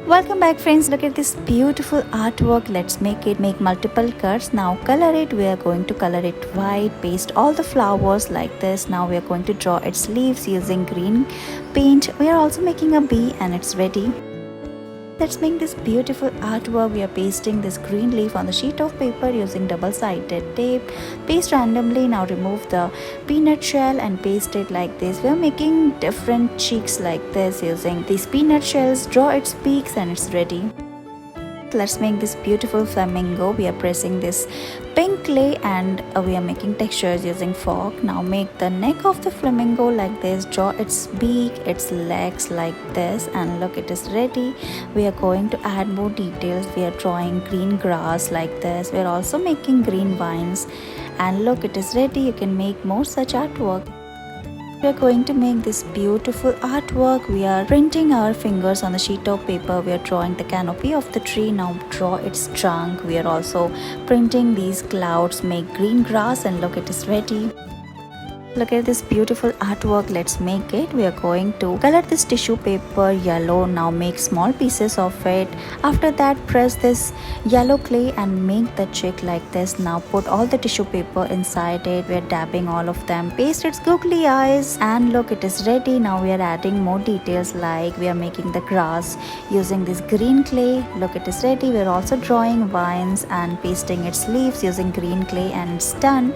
Welcome back friends, look at this beautiful artwork. Let's make multiple cuts. Now color it. We are going to color it white, paste all the flowers like this. Now we are going to draw its leaves using green paint. We are also making a bee and it's ready. Let's make this beautiful artwork. We are pasting this green leaf on the sheet of paper using double-sided tape. Paste randomly. Now remove the peanut shell and paste it like this. We are making different cheeks like this using these peanut shells. Draw its peaks and it's ready. Let's make this beautiful flamingo. We are pressing this pink clay and we are making textures using fork. Now make the neck of the flamingo like this. Draw its beak, its legs like this, and look, it is ready. We are going to add more details. We are drawing green grass like this. We are also making green vines, and look, it is ready. You can make more such artwork. We are going to make this beautiful artwork. We are printing our fingers on the sheet of paper. We are drawing the canopy of the tree. Now draw its trunk. We are also printing these clouds. Make green grass, and look, it is ready. Look at this beautiful artwork. Let's make it. We are going to color this tissue paper yellow. Now make small pieces of it. After that, press this yellow clay and make the chick like this. Now put all the tissue paper inside it. We are dabbing all of them. Paste its googly eyes, and look, it is ready. Now we are adding more details, like we are making the grass using this green clay. Look, it is ready. We are also drawing vines and pasting its leaves using green clay, and it's done.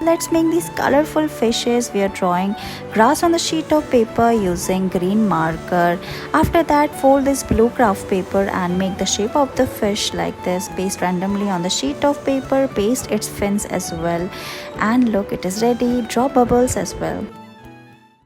Let's make these colorful fishes. We are drawing grass on the sheet of paper using green marker. After that, fold this blue craft paper and make the shape of the fish like this. Paste randomly on the sheet of paper. Paste its fins as well. And look, it is ready. Draw bubbles as well.